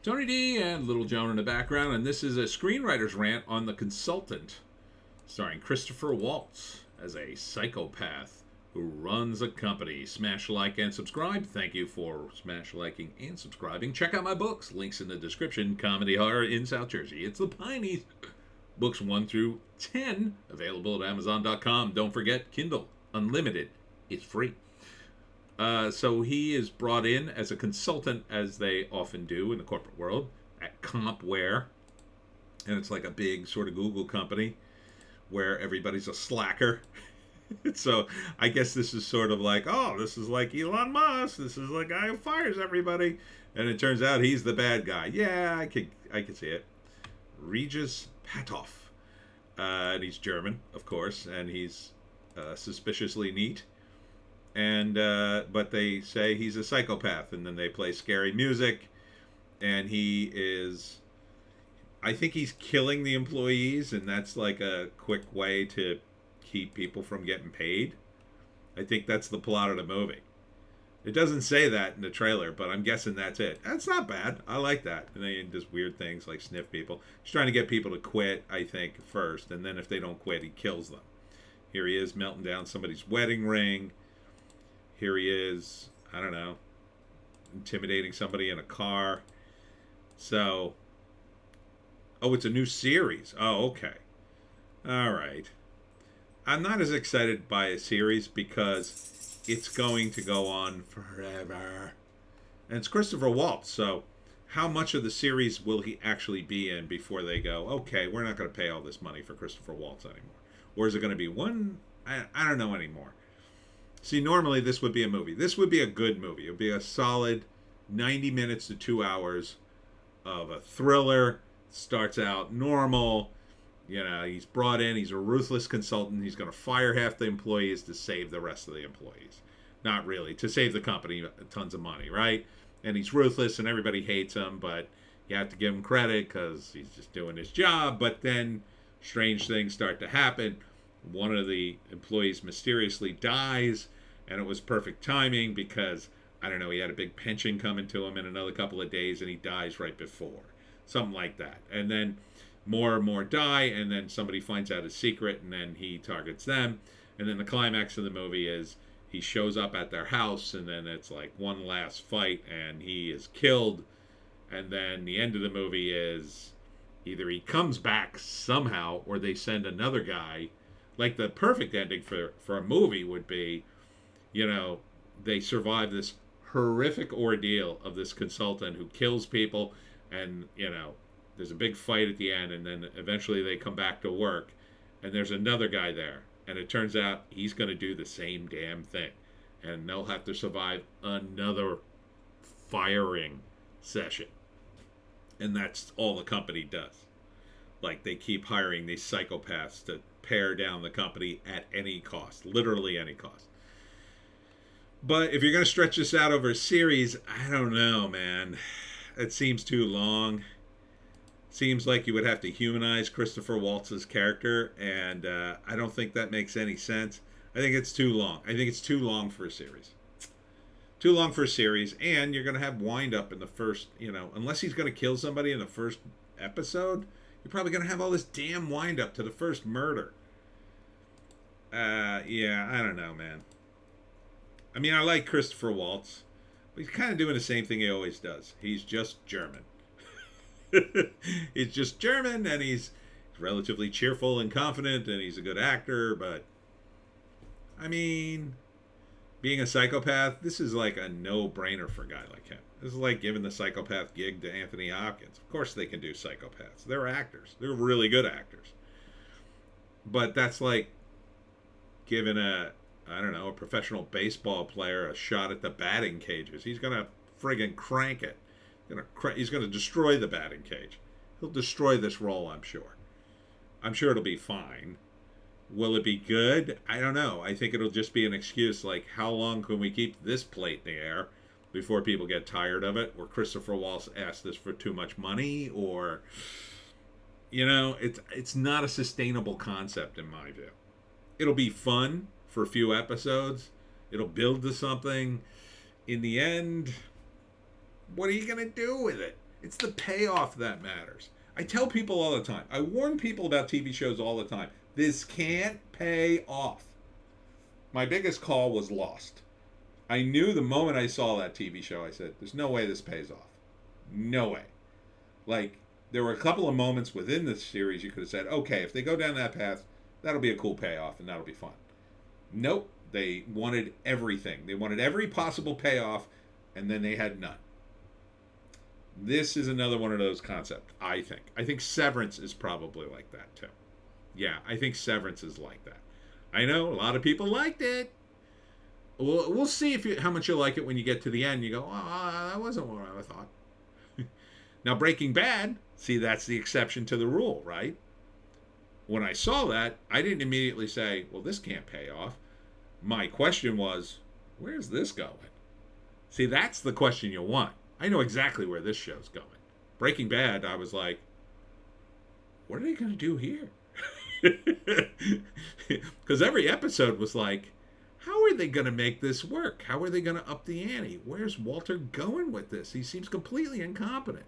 Tony D and Little Joan in the background, and this is a screenwriter's rant on The Consultant, starring Christopher Waltz as a psychopath who runs a company. Smash like and subscribe. Thank you for smash liking and subscribing. Check out my books. Links in the description. Comedy horror in South Jersey. It's the Pineys. Books 1 through 10 available at Amazon.com. Don't forget Kindle Unlimited. It's free. So he is brought in as a consultant, as they often do in the corporate world, at Compware. And it's like a big sort of Google company where everybody's a slacker. So I guess this is sort of like, oh, this is like Elon Musk. This is the guy who fires everybody. And it turns out he's the bad guy. Yeah, I could see it. Regis Patoff. And he's German, of course, and he's suspiciously neat. And but they say he's a psychopath, and then they play scary music, and I think he's killing the employees, and that's like a quick way to keep people from getting paid. I think that's the plot of the movie. It doesn't say that in the trailer, but I'm guessing that's it. That's not bad. I like that. And they does weird things like sniff people. He's trying to get people to quit, I think, first, and then if they don't quit, he kills them. Here he is melting down somebody's wedding ring. Here he is, I don't know, intimidating somebody in a car. So, oh, it's a new series. Oh, okay. All right. I'm not as excited by a series because it's going to go on forever. And it's Christopher Waltz, so how much of the series will he actually be in before they go, okay, we're not going to pay all this money for Christopher Waltz anymore? Or is it going to be one? I don't know anymore. See, normally this would be a movie. This would be a good movie. It would be a solid 90 minutes to 2 hours of a thriller. Starts out normal. You know, he's brought in. He's a ruthless consultant. He's going to fire half the employees to save the rest of the employees. Not really. To save the company tons of money, right? And he's ruthless and everybody hates him, but you have to give him credit because he's just doing his job. But then strange things start to happen. One of the employees mysteriously dies, and it was perfect timing because, I don't know, he had a big pension coming to him in another couple of days, and he dies right before. Something like that. And then more and more die, and then somebody finds out his secret, and then he targets them. And then the climax of the movie is he shows up at their house, and then it's like one last fight, and he is killed. And then the end of the movie is either he comes back somehow, or they send another guy. Like the perfect ending for a movie would be, you know, they survive this horrific ordeal of this consultant who kills people, and, you know, there's a big fight at the end, and then eventually they come back to work, and there's another guy there, and it turns out he's going to do the same damn thing, and they'll have to survive another firing session. And that's all the company does. Like, they keep hiring these psychopaths to pare down the company at any cost, literally any cost. But if you're going to stretch this out over a series, I don't know, man. It seems too long. Seems like you would have to humanize Christopher Waltz's character, and I don't think that makes any sense. I think it's too long. I think it's too long for a series. Too long for a series, and you're going to have wind up in the first, you know, unless he's going to kill somebody in the first episode, you're probably going to have all this damn wind up to the first murder. Yeah, I don't know, man. I mean, I like Christopher Waltz, but he's kind of doing the same thing he always does. He's just German. He's just German, and he's relatively cheerful and confident, and he's a good actor, but, I mean, being a psychopath, this is like a no-brainer for a guy like him. This is like giving the psychopath gig to Anthony Hopkins. Of course they can do psychopaths. They're actors. They're really good actors. But that's like giving a professional baseball player a shot at the batting cages. He's going to friggin' crank it. He's going to destroy the batting cage. He'll destroy this role, I'm sure. I'm sure it'll be fine. Will it be good? I don't know. I think it'll just be an excuse like, how long can we keep this plate in the air before people get tired of it? Or Christopher Waltz asked this for too much money? Or, you know, it's not a sustainable concept in my view. It'll be fun for a few episodes. It'll build to something. In the end, what are you going to do with it? It's the payoff that matters. I tell people all the time. I warn people about TV shows all the time. This can't pay off. My biggest call was Lost. I knew the moment I saw that TV show, I said, there's no way this pays off. No way. Like, there were a couple of moments within the series you could have said, okay, if they go down that path, that'll be a cool payoff and that'll be fun. Nope. They wanted everything. They wanted every possible payoff, and then they had none. This is another one of those concepts, I think. I think Severance is probably like that, too. Yeah, I think Severance is like that. I know a lot of people liked it. We'll see how much you like it when you get to the end. You go, oh, that wasn't what I thought. Now, Breaking Bad, see, that's the exception to the rule, right? When I saw that, I didn't immediately say, well, this can't pay off. My question was, where's this going? See, that's the question you want. I know exactly where this show's going. Breaking Bad, I was like, what are they going to do here? Because every episode was like, how are they going to make this work? How are they going to up the ante? Where's Walter going with this? He seems completely incompetent.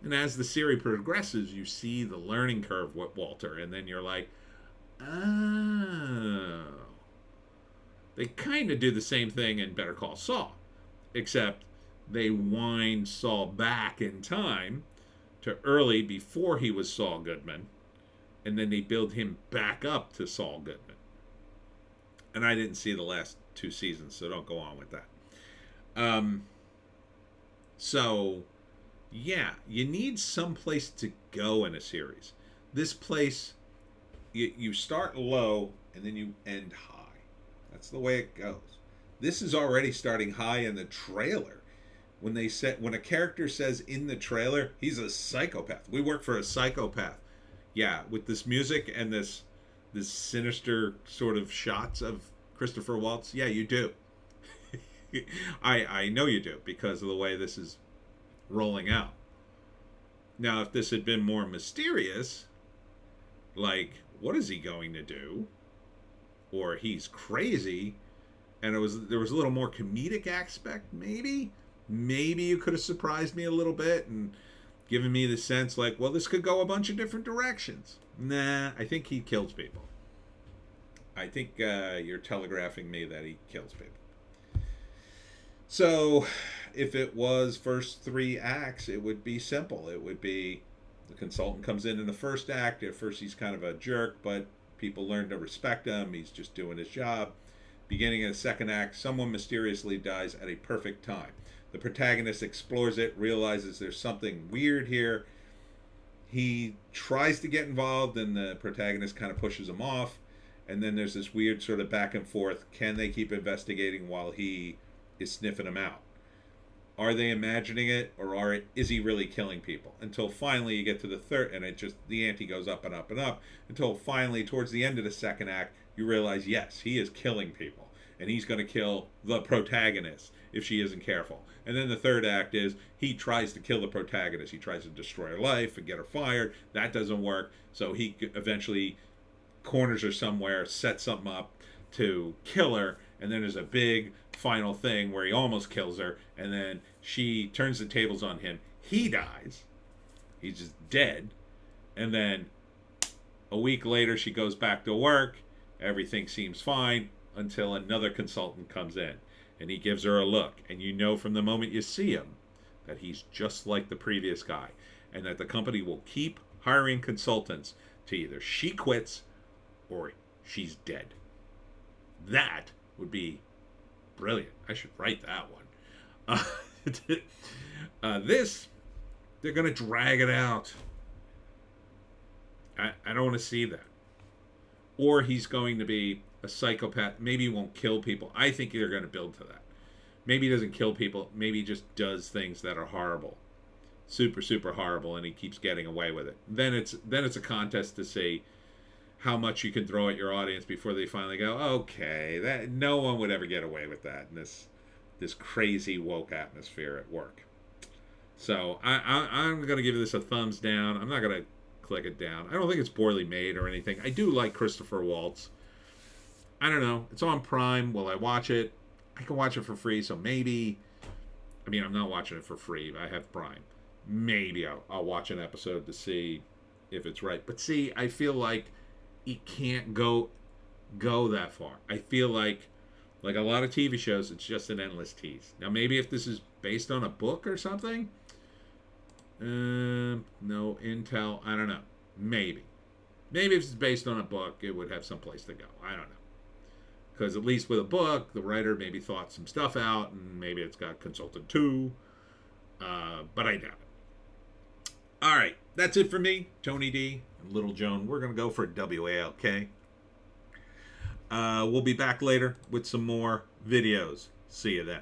And as the series progresses, you see the learning curve with Walter, and then you're like, oh. They kind of do the same thing in Better Call Saul, except they wind Saul back in time to early before he was Saul Goodman, and then they build him back up to Saul Goodman. And I didn't see the last 2 seasons, so don't go on with that. So, yeah, you need some place to go in a series. This place, you start low and then you end high. That's the way it goes. This is already starting high in the trailer. When a character says in the trailer, he's a psychopath. We work for a psychopath. Yeah, with this music and this sinister sort of shots of Christopher Waltz. Yeah, you do. I know you do because of the way this is rolling out. Now, if this had been more mysterious, like, what is he going to do? Or he's crazy, and there was a little more comedic aspect, maybe you could have surprised me a little bit and given me the sense like, well, this could go a bunch of different directions. Nah, I think he kills people. I think you're telegraphing me that he kills people. So, if it was first 3 acts, it would be simple. It would be the consultant comes in the first act. At first, he's kind of a jerk, but people learn to respect him. He's just doing his job. Beginning of the second act, someone mysteriously dies at a perfect time. The protagonist explores it, realizes there's something weird here. He tries to get involved, and the protagonist kind of pushes him off. And then there's this weird sort of back and forth. Can they keep investigating while he is sniffing them out? Are they imagining it, or is he really killing people? Until finally you get to the third, and the ante goes up and up and up, until finally, towards the end of the second act, you realize, yes, he is killing people. And he's going to kill the protagonist if she isn't careful. And then the third act is he tries to kill the protagonist. He tries to destroy her life and get her fired. That doesn't work. So he eventually corners her somewhere, sets something up to kill her. And then there's a big final thing where he almost kills her. And then she turns the tables on him. He dies. He's just dead. And then a week later, she goes back to work. Everything seems fine until another consultant comes in. And he gives her a look. And you know from the moment you see him that he's just like the previous guy. And that the company will keep hiring consultants to either she quits or she's dead. That would be brilliant. I should write that one. This, they're going to drag it out. I don't want to see that. Or he's going to be a psychopath. Maybe he won't kill people. I think they're going to build to that. Maybe he doesn't kill people. Maybe he just does things that are horrible. Super, super horrible, and he keeps getting away with it. Then it's a contest to see how much you can throw at your audience before they finally go, okay, that no one would ever get away with that in this crazy woke atmosphere at work. So I'm going to give this a thumbs down. I'm not going to click it down. I don't think it's poorly made or anything. I do like Christopher Waltz. I don't know. It's on Prime. Will I watch it? I can watch it for free, so maybe. I mean, I'm not watching it for free. I have Prime. maybe I'll watch an episode to see if it's right. But see, I feel like it can't go that far. I feel like a lot of TV shows, it's just an endless tease. Now, maybe if this is based on a book or something, no intel. I don't know. Maybe if it's based on a book, it would have some place to go. I don't know. Because at least with a book, the writer maybe thought some stuff out, and maybe it's got consulted too. But I doubt it. All right, that's it for me, Tony D and Little Joan. We're gonna go for WALK. We'll be back later with some more videos. See you then.